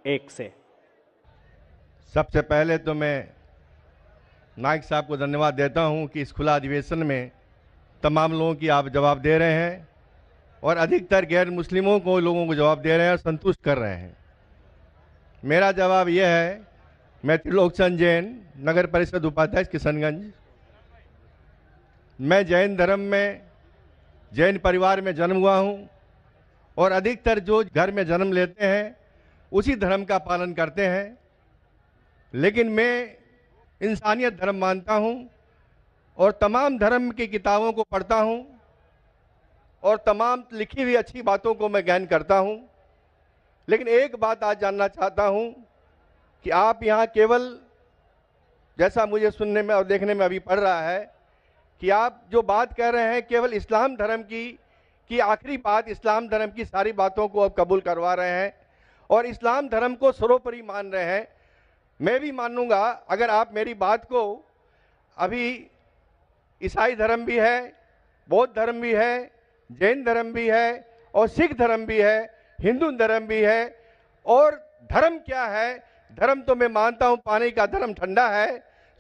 1 से। सबसे पहले तो मैं नाइक साहब को धन्यवाद देता हूं कि इस खुला अधिवेशन में तमाम लोगों की आप जवाब दे रहे हैं और अधिकतर गैर मुस्लिमों को लोगों को जवाब दे रहे हैं और संतुष्ट कर रहे हैं। मेरा जवाब यह है, मैं त्रिलोकचंद जैन, नगर परिषद उपाध्यक्ष किशनगंज। मैं जैन धर्म में, जैन परिवार में जन्म हुआ हूं और अधिकतर जो घर में जन्म लेते हैं उसी धर्म का पालन करते हैं, लेकिन मैं इंसानियत धर्म मानता हूं और तमाम धर्म की किताबों को पढ़ता हूं और तमाम लिखी हुई अच्छी बातों को मैं ग्रहण करता हूं। लेकिन एक बात आज जानना चाहता हूं कि आप यहां केवल, जैसा मुझे सुनने में और देखने में अभी पड़ रहा है, कि आप जो बात कह रहे हैं केवल इस्लाम धर्म की आखिरी बात, इस्लाम धर्म की सारी बातों को आप कबूल करवा रहे हैं और इस्लाम धर्म को सर्वोपरि मान रहे हैं। मैं भी मानूंगा अगर आप मेरी बात को, अभी ईसाई धर्म भी है, बौद्ध धर्म भी है, जैन धर्म भी है और सिख धर्म भी है, हिंदू धर्म भी है। और धर्म क्या है? धर्म तो मैं मानता हूं पानी का धर्म ठंडा है,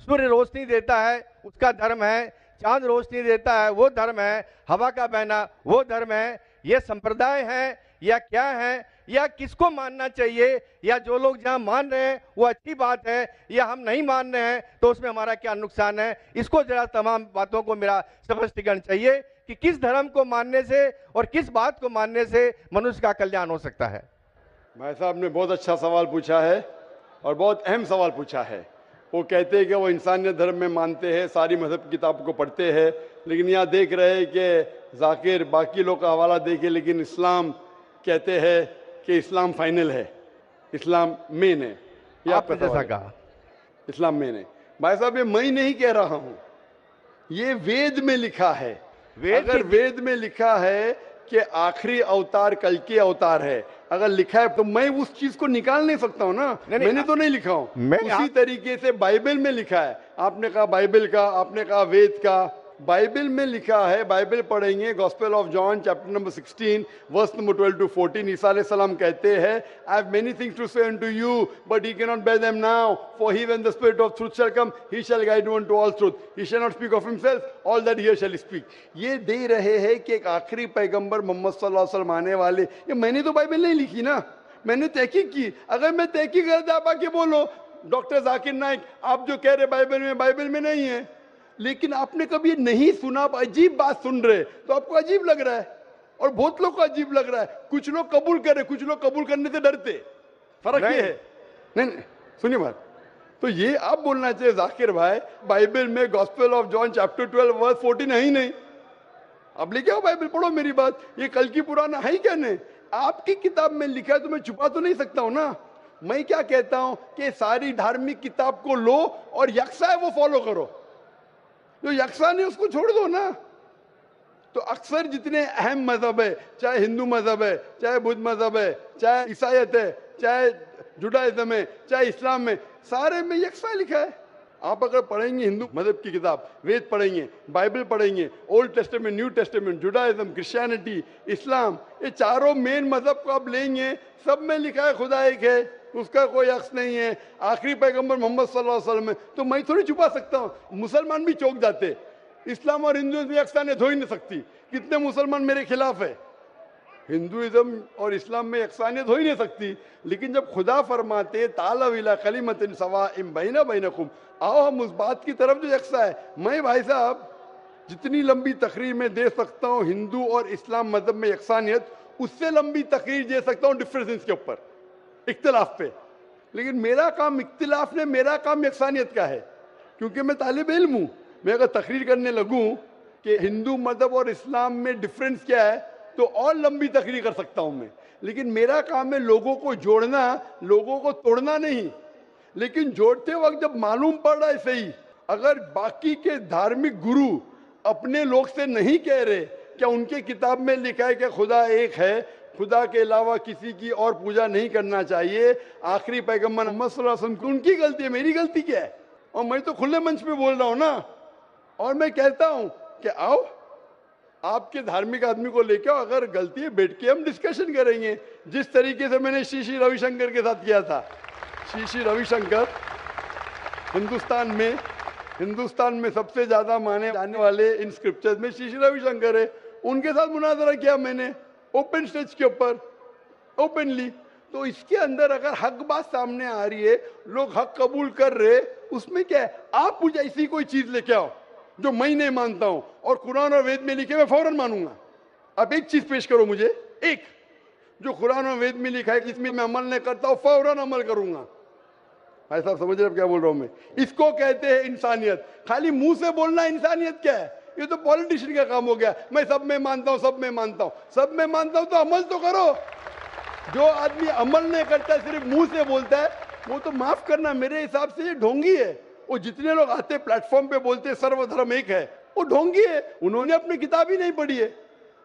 सूर्य रोशनी देता है उसका धर्म है, चांद रोशनी देता है वो धर्म है, हवा का बहना वो धर्म है। ये संप्रदाय है या क्या है, या किसको मानना चाहिए, या जो लोग जहां मान रहे हैं वो अच्छी बात है, या हम नहीं मान रहे हैं तो उसमें हमारा क्या नुकसान है? इसको जरा तमाम बातों को मेरा स्पष्टीकरण चाहिए कि किस धर्म को मानने से और किस बात को मानने से मनुष्य का कल्याण हो सकता है। भाई साहब ने बहुत अच्छा सवाल पूछा है और बहुत अहम सवाल पूछा है। वो कहते हैं कि वो इंसानियत धर्म में मानते हैं, सारी मजहब की किताब को पढ़ते हैं, लेकिन यहाँ देख रहे हैं कि जाकिर बाकी लोग का हवाला देखे, लेकिन इस्लाम कहते हैं कि इस्लाम फाइनल है, इस्लाम मेन है। ये आपने जैसा कहा, इस्लाम मेन है। भाई साहब ये मैं नहीं कह रहा हूं, ये वेद में लिखा है। अगर वेद में लिखा है कि आखिरी अवतार कल के अवतार है, अगर लिखा है तो मैं उस चीज को निकाल नहीं सकता हूं ना। मैंने तो नहीं लिखा हूं, उसी तरीके से बाइबल में लिखा है। आपने कहा बाइबल का, आपने कहा वेद का, बाइबल में लिखा है। बाइबल पढ़ेंगे, Gospel of John chapter number 16 verse number 12 to 14, ईसा अलैहिस्सलाम कहते हैं, I have many things to say unto you but he cannot bear them now, for he when the spirit of truth shall come he shall guide you into all truth, he shall not speak of himself, all that he shall speak। ये दे रहे हैं कि एक आखिरी पैगंबर मोहम्मद सल्लल्लाहु अलैहि वसल्लम आने वाले। ये मैंने तो बाइबल नहीं लिखी ना, मैंने तहकीक की। अगर मैं तहकीक करता आप आके बोलो डॉक्टर जाकिर नाइक आप जो कह रहे बाइबल में नहीं है, लेकिन आपने कभी नहीं सुना, आप अजीब बात सुन रहे तो आपको अजीब लग रहा है और बहुत लोग को अजीब लग रहा है। कुछ लोग कबूल करे, कुछ लोग कबूल करने से डरते। फर्क ये है। नहीं सुनिए बात, तो ये आप बोलना चाहिए जाकिर भाई बाइबल में Gospel of John chapter 12 verse 14 है ही नहीं। अब लेके आओ बाइबल, पढ़ो मेरी बात। ये कल की पुराना है ही क्या? नहीं, आपकी किताब में लिखा है तो मैं छुपा तो नहीं सकता हूं ना। मैं क्या कहता हूं कि सारी धार्मिक किताब को लो और यकसा है वो फॉलो करो, जो यकसा नहीं उसको छोड़ दो ना। तो अक्सर जितने अहम मजहब है, चाहे हिंदू मजहब है, चाहे बुद्ध मजहब है, चाहे ईसाईयत है, चाहे जुडाइज्म है, चाहे इस्लाम में, सारे में यकसा लिखा है। आप अगर पढ़ेंगे हिंदू मजहब की किताब, वेद पढ़ेंगे, बाइबल पढ़ेंगे, Old Testament, New Testament, Judaism, Christianity, इस्लाम, ये चारों मेन मजहब को आप लेंगे, सब में लिखा है खुदा एक है, उसका कोई अक्स नहीं है, आखिरी पैगंबर मोहम्मद सल्लल्लाहु अलैहि वसल्लम है। तो मैं थोड़ी छुपा सकता हूँ। मुसलमान भी चौंक जाते, इस्लाम और हिंदुइज्म भी यकसानियत हो ही नहीं सकती। कितने मुसलमान मेरे खिलाफ है, हिंदुइज्म और इस्लाम में यकसानियत हो ही नहीं सकती। लेकिन जब खुदा फरमाते तालव इला कलिमतिन सवाइम बैना बैनकुम, आओ हम उस बात की तरफ जो यकसा है। मैं भाई साहब जितनी लंबी तकरीर में दे सकता हूँ हिंदू और इस्लाम मजहब में यकसानियत, उससे लंबी तकरीर दे सकता हूँ डिफरेंसेस के ऊपर, इख्तिलाफ पे। लेकिन मेरा काम इख्तिलाफ ने, मेरा काम यकसानियत का है, क्योंकि मैं तालिब इल्म हूँ। मैं अगर तकरीर करने लगूँ कि हिंदू मजहब और इस्लाम में डिफरेंस क्या है तो और लंबी तकरीर कर सकता हूँ मैं। लेकिन मेरा काम है लोगों को जोड़ना, लोगों को तोड़ना नहीं। लेकिन जोड़ते वक्त जब मालूम पड़ रहा है सही, अगर बाकी के धार्मिक गुरु अपने लोग से नहीं कह रहे, क्या उनके किताब में लिखा है कि खुदा एक है, खुदा के अलावा किसी की और पूजा नहीं करना चाहिए, आखिरी पैगंबर मोहम्मद सल्लल्लाहु अलैहि वसल्लम, उनकी गलती है, मेरी गलती क्या है? और मैं तो खुले मंच पे बोल रहा हूं ना। और मैं कहता हूं कि आओ आपके धार्मिक आदमी को लेके आओ, अगर गलती है बैठ के हम डिस्कशन करेंगे, जिस तरीके से मैंने श्री रविशंकर के साथ किया था। श्री रविशंकर हिंदुस्तान में सबसे ज्यादा माने जाने वाले इन स्क्रिप्चर्स में श्री रविशंकर है। उनके साथ मुनाजरा किया मैंने ओपन स्टेज के ऊपर, ओपनली। तो इसके अंदर अगर हक बात सामने आ रही है, लोग हक कबूल कर रहे, उसमें क्या है? आप मुझे ऐसी कोई चीज लेके आओ जो मैं नहीं मानता हूं और कुरान और वेद में लिखे मैं फौरन मानूंगा। आप एक चीज पेश करो मुझे, एक जो कुरान और वेद में लिखा है इसमें मैं अमल नहीं करता हूं, फौरन अमल करूंगा। भाई साहब समझ रहे हैं क्या बोल रहा हूं मैं? इसको कहते हैं इंसानियत। खाली मुंह से बोलना इंसानियत क्या है? ये तो पॉलिटिशियन का काम हो गया। मैं सब में मानता हूं, सब में मानता हूं, सब में मानता हूं, तो अमल तो करो। जो आदमी अमल नहीं करता है, सिर्फ मुंह से बोलता है, वो तो माफ करना मेरे हिसाब से ये ढोंगी है। वो जितने लोग आते प्लेटफॉर्म पे बोलते सर्वधर्म एक है, वो ढोंगी है। उन्होंने अपनी किताब ही नहीं पढ़ी है।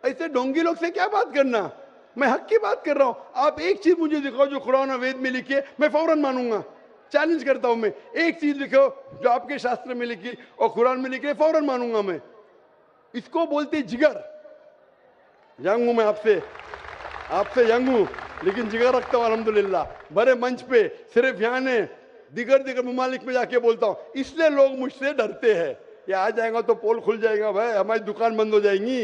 ऐसे ढोंगी लोग से क्या बात करना? मैं हक की बात कर रहा हूं। आप एक चीज मुझे दिखाओ जो कुरान और वेद में लिखी है, मैं फौरन मानूंगा। चैलेंज करता हूं मैं, एक चीज लिखो जो आपके शास्त्र में लिखी और कुरान में लिखी है, फौरन मानूंगा मैं। इसको बोलते जिगर। यंग हूं मैं, आपसे यंग हूं, लेकिन जिगर रखता हूं अल्हम्दुलिल्लाह। बड़े मंच पे सिर्फ यहाँ ने दिगर ममालिक में जाके बोलता हूं, इसलिए लोग मुझसे डरते हैं। ये आ जाएगा तो पोल खुल जाएगा, भाई हमारी दुकान बंद हो जाएंगी।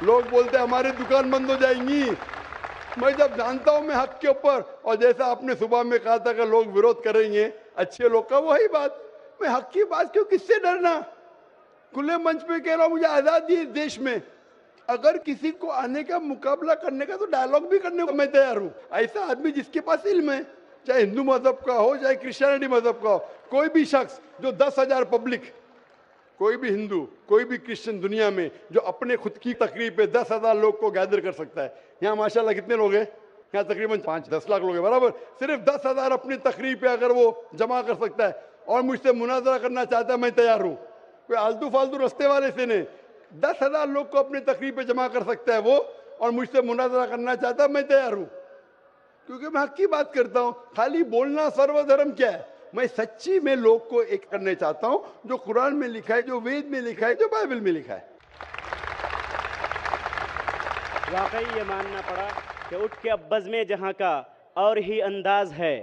लोग बोलते हैं हमारी दुकान बंद हो जाएंगी। मैं जब जानता हूं मैं हक के ऊपर, और जैसा आपने सुबह में कहा था कि लोग विरोध करेंगे अच्छे लोग का, वही बात। मैं हक की बात क्यों, किससे डरना? खुले मंच पे कह रहा हूं, मुझे आजादी है देश में। अगर किसी को आने का मुकाबला करने का, तो डायलॉग भी करने को मैं तैयार हूं। ऐसा आदमी जिसके पास इल्म है, चाहे हिंदू मजहब का हो चाहे क्रिश्चियनिटी मजहब का हो, कोई भी शख्स जो 10,000 पब्लिक, कोई भी हिंदू कोई भी क्रिश्चियन दुनिया में जो अपने खुद की तकरीब पे 10,000 लोग को गैदर कर सकता है। यहाँ माशाल्लाह कितने लोग हैं? यहाँ तकरीबन 5-10 लाख लोग हैं बराबर। सिर्फ 10,000 अपनी तकरीब पे अगर वो जमा कर सकता है और मुझसे मुनाजरा करना चाहता है, मैं तैयार हूँ। कोई आलतू फालतू रस्ते वाले से नहीं, 10,000 लोग को अपनी तकरीब पे जमा कर सकता है वो, और मुझसे मुनाजरा करना चाहता है, मैं तैयार हूँ। क्योंकि मैं हक की बात करता हूँ। खाली बोलना सर्वधर्म क्या है? मैं सच्ची में लोग को एक करने चाहता हूँ, जो कुरान में लिखा है, जो वेद में लिखा है, जो बाइबल में लिखा है। वाकई ये मानना पड़ा कि उठ के अब बज़्म जहां का और ही अंदाज है।